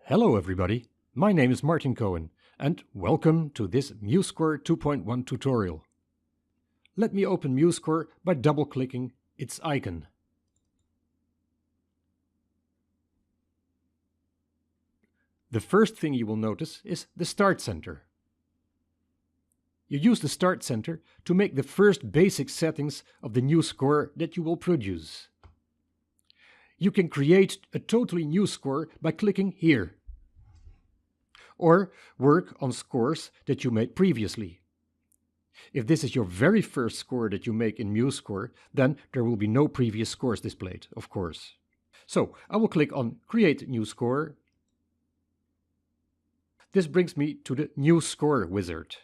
Hello everybody, my name is Martin Cohen and welcome to this MuseScore 2.1 tutorial. Let me open MuseScore by double-clicking its icon. The first thing you will notice is the Start Center. You use the Start Center to make the first basic settings of the new score that you will produce. You can create a totally new score by clicking here, or work on scores that you made previously. If this is your very first score that you make in MuseScore, then there will be no previous scores displayed, of course. So I will click on Create New Score. This brings me to the New Score wizard.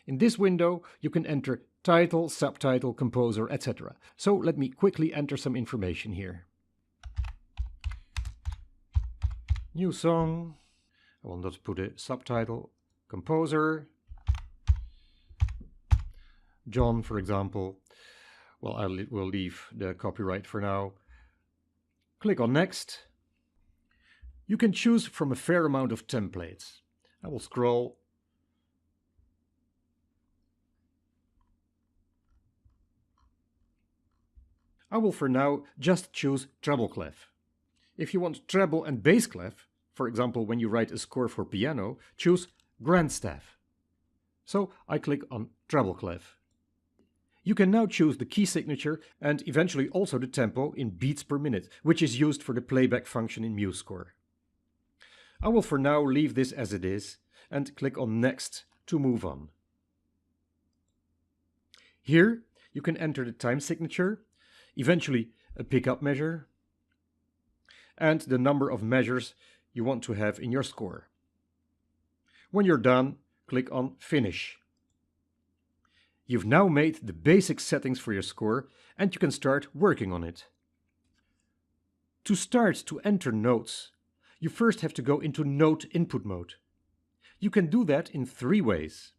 In this window, you can enter title, subtitle, composer, etc. So let me quickly enter some information here. New song. I will not put a subtitle. Composer. John, for example. Well, I will leave the copyright for now. Click on Next. You can choose from a fair amount of templates. I will scroll. I will for now just choose treble clef. If you want treble and bass clef, for example when you write a score for piano, choose grand staff. So I click on treble clef. You can now choose the key signature and eventually also the tempo in beats per minute, which is used for the playback function in MuseScore. I will for now leave this as it is and click on Next to move on. Here you can enter the time signature, eventually a pickup measure, and the number of measures you want to have in your score. When you're done, click on Finish. You've now made the basic settings for your score and you can start working on it. To start to enter notes, you first have to go into note input mode. You can do that in three ways.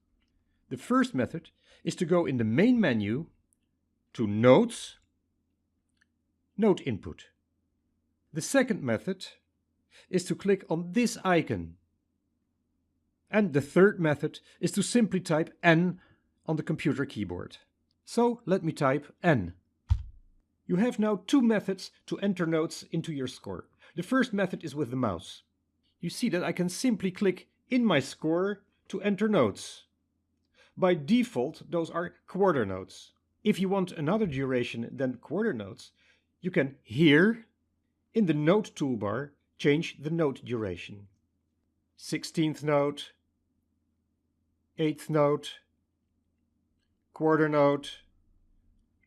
The first method is to go in the main menu to Notes, Note Input. The second method is to click on this icon. And the third method is to simply type N on the computer keyboard. So let me type N. You have now two methods to enter notes into your score. The first method is with the mouse. You see that I can simply click in my score to enter notes. By default, those are quarter notes. If you want another duration than quarter notes, you can here, in the note toolbar, change the note duration. 16th note, 8th note, quarter note,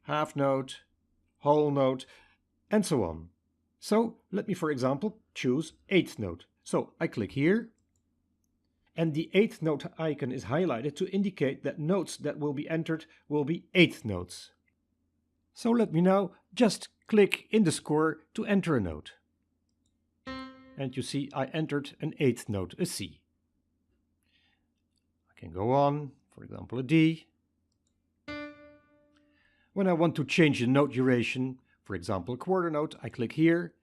half note, whole note, and so on. So let me, for example, choose 8th note. So I click here, and the 8th note icon is highlighted to indicate that notes that will be entered will be 8th notes. So let me now just click in the score to enter a note. And you see I entered an 8th note, a C. I can go on, for example a D. When I want to change the note duration, for example a quarter note, I click here.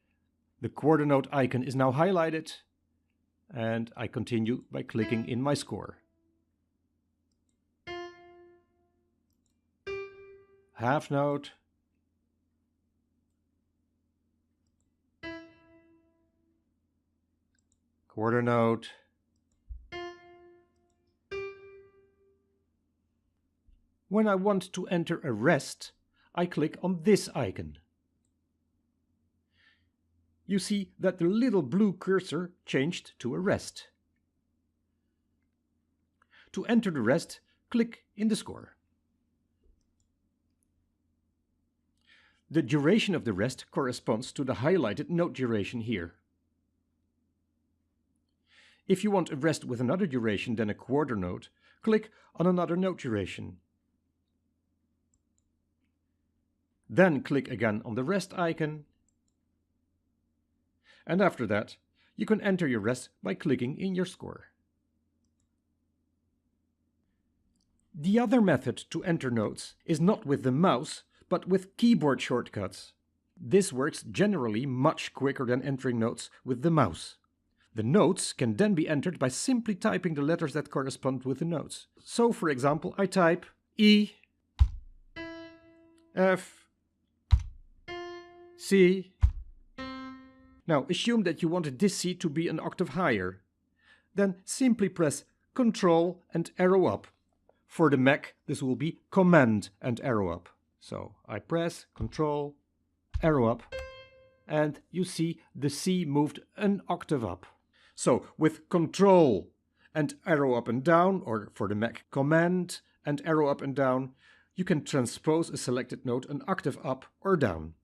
The quarter note icon is now highlighted. And I continue by clicking in my score. Half note. Quarter note. When I want to enter a rest, I click on this icon. You see that the little blue cursor changed to a rest. To enter the rest, click in the score. The duration of the rest corresponds to the highlighted note duration here. If you want a rest with another duration than a quarter note, click on another note duration. Then click again on the rest icon. And after that, you can enter your rest by clicking in your score. The other method to enter notes is not with the mouse, but with keyboard shortcuts. This works generally much quicker than entering notes with the mouse. The notes can then be entered by simply typing the letters that correspond with the notes. So, for example, I type E, F, C. Now, assume that you wanted this C to be an octave higher. Then simply press Ctrl and arrow up. For the Mac, this will be Command and arrow up. So I press Ctrl, arrow up, and you see the C moved an octave up. So with Ctrl and arrow up and down, or for the Mac, Command and arrow up and down, you can transpose a selected note an octave up or down.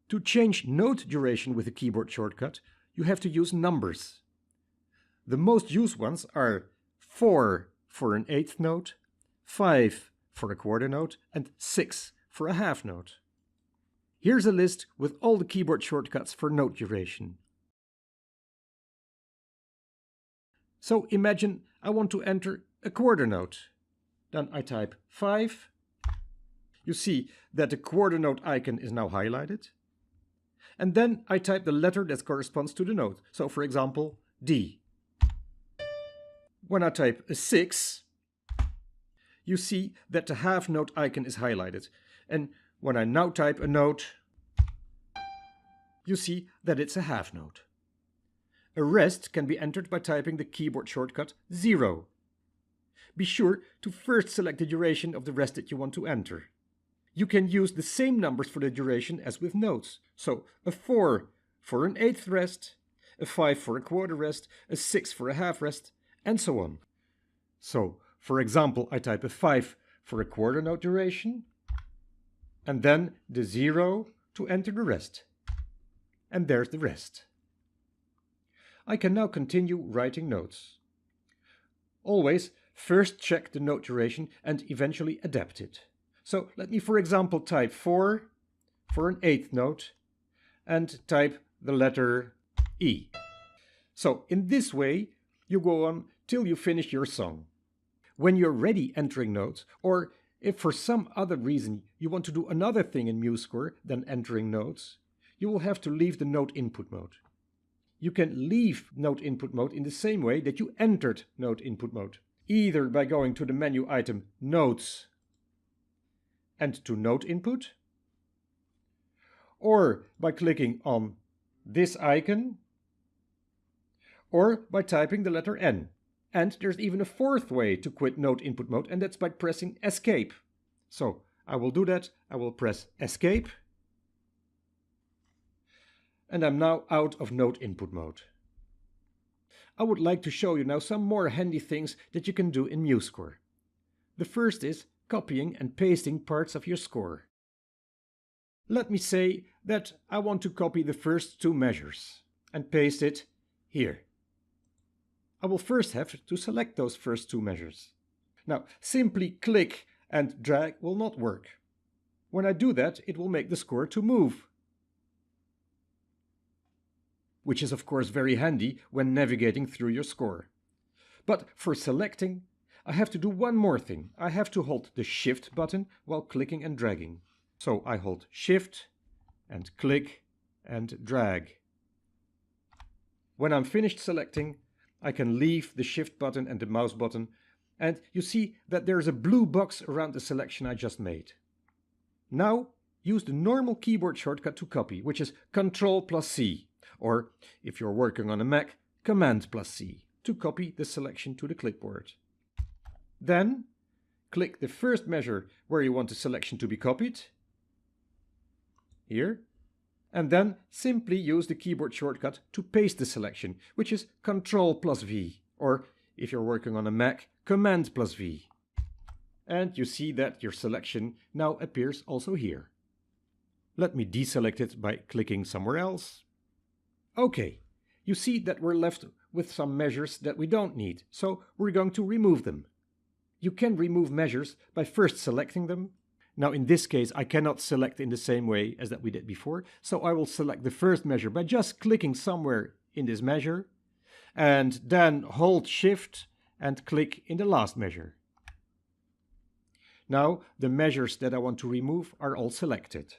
To change note duration with a keyboard shortcut, you have to use numbers. The most used ones are 4 for an eighth note, 5 for a quarter note, and 6 for a half note. Here's a list with all the keyboard shortcuts for note duration. So imagine I want to enter a quarter note. Then I type 5. You see that the quarter note icon is now highlighted. And then I type the letter that corresponds to the note. So for example, D. When I type a 6, you see that the half note icon is highlighted. And when I now type a note, you see that it's a half note. A rest can be entered by typing the keyboard shortcut 0. Be sure to first select the duration of the rest that you want to enter. You can use the same numbers for the duration as with notes. So a 4 for an eighth rest, a 5 for a quarter rest, a 6 for a half rest, and so on. So, for example, I type a 5 for a quarter note duration, and then the 0 to enter the rest. And there's the rest. I can now continue writing notes. Always first check the note duration and eventually adapt it. So let me, for example, type 4 for an eighth note and type the letter E. So in this way, you go on till you finish your song. When you're ready entering notes, or if for some other reason you want to do another thing in MuseScore than entering notes, you will have to leave the note input mode. You can leave note input mode in the same way that you entered note input mode, either by going to the menu item Notes and to Note Input, or by clicking on this icon, or by typing the letter N. And there's even a fourth way to quit Note Input mode, and that's by pressing Escape. So I will do that. I will press Escape, and I'm now out of Note Input mode. I would like to show you now some more handy things that you can do in MuseScore. The first is copying and pasting parts of your score. Let me say that I want to copy the first two measures and paste it here. I will first have to select those first two measures. Now, simply click and drag will not work. When I do that, it will make the score to move, which is of course very handy when navigating through your score. But for selecting, I have to do one more thing. I have to hold the Shift button while clicking and dragging. So I hold Shift and click and drag. When I'm finished selecting, I can leave the Shift button and the mouse button, and you see that there's a blue box around the selection I just made. Now use the normal keyboard shortcut to copy, which is Ctrl+C, or if you're working on a Mac, Command+C, to copy the selection to the clipboard. Then click the first measure where you want the selection to be copied, here, and then simply use the keyboard shortcut to paste the selection, which is Ctrl+V, or if you're working on a Mac, Command+V. And you see that your selection now appears also here. Let me deselect it by clicking somewhere else. Okay, you see that we're left with some measures that we don't need, so we're going to remove them. You can remove measures by first selecting them. Now in this case I cannot select in the same way as that we did before, so I will select the first measure by just clicking somewhere in this measure, and then hold Shift and click in the last measure. Now the measures that I want to remove are all selected.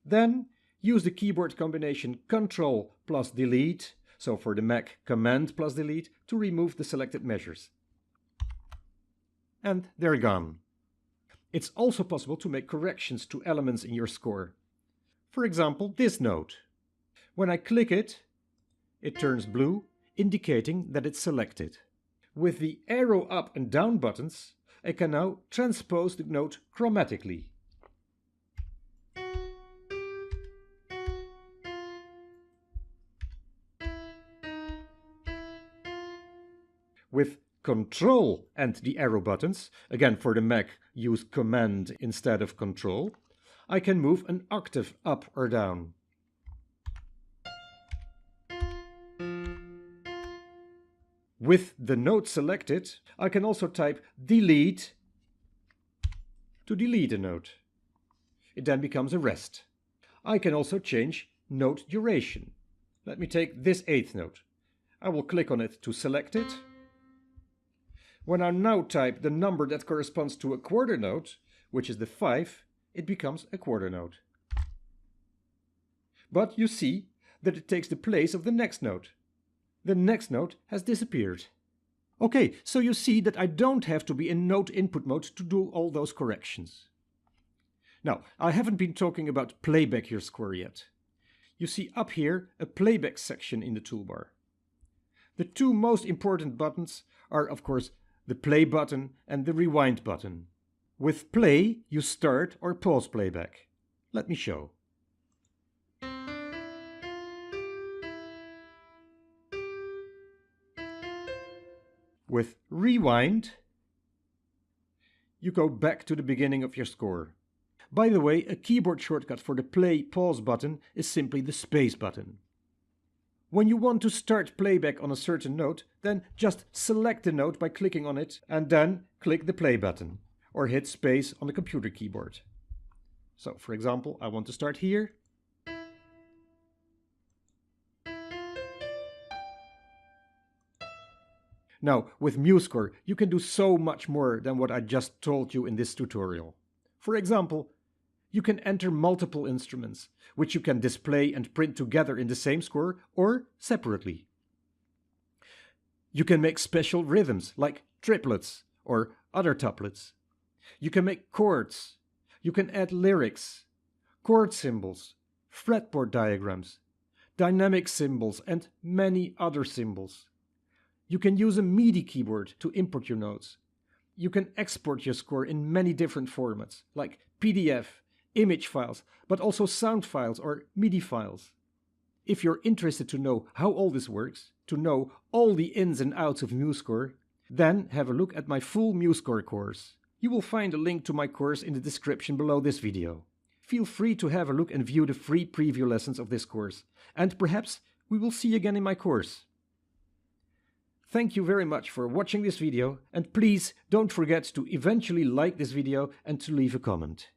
Then use the keyboard combination Ctrl+Delete So for the Mac, Command plus Delete to remove the selected measures. And they're gone. It's also possible to make corrections to elements in your score. For example, this note. When I click it, it turns blue, indicating that it's selected. With the arrow up and down buttons, I can now transpose the note chromatically. With Control and the arrow buttons, again for the Mac use Command instead of Control, I can move an octave up or down. With the note selected, I can also type Delete to delete a note. It then becomes a rest. I can also change note duration. Let me take this 8th note. I will click on it to select it. When I now type the number that corresponds to a quarter note, which is the 5, it becomes a quarter note. But you see that it takes the place of the next note. The next note has disappeared. Okay, so you see that I don't have to be in note input mode to do all those corrections. Now, I haven't been talking about playback your score yet. You see up here a playback section in the toolbar. The two most important buttons are, of course, the play button and the rewind button. With play, you start or pause playback. Let me show. With rewind, you go back to the beginning of your score. By the way, a keyboard shortcut for the play-pause button is simply the space button. When you want to start playback on a certain note, then just select the note by clicking on it and then click the play button or hit space on the computer keyboard. So, for example, I want to start here. Now, with MuseScore, you can do so much more than what I just told you in this tutorial. For example, you can enter multiple instruments, which you can display and print together in the same score or separately. You can make special rhythms like triplets or other tuplets. You can make chords. You can add lyrics, chord symbols, fretboard diagrams, dynamic symbols, and many other symbols. You can use a MIDI keyboard to import your notes. You can export your score in many different formats, like PDF, image files, but also sound files or MIDI files. If you're interested to know how all this works, to know all the ins and outs of MuseScore, then have a look at my full MuseScore course. You will find a link to my course in the description below this video. Feel free to have a look and view the free preview lessons of this course, and perhaps we will see you again in my course. Thank you very much for watching this video, and please don't forget to eventually like this video and to leave a comment.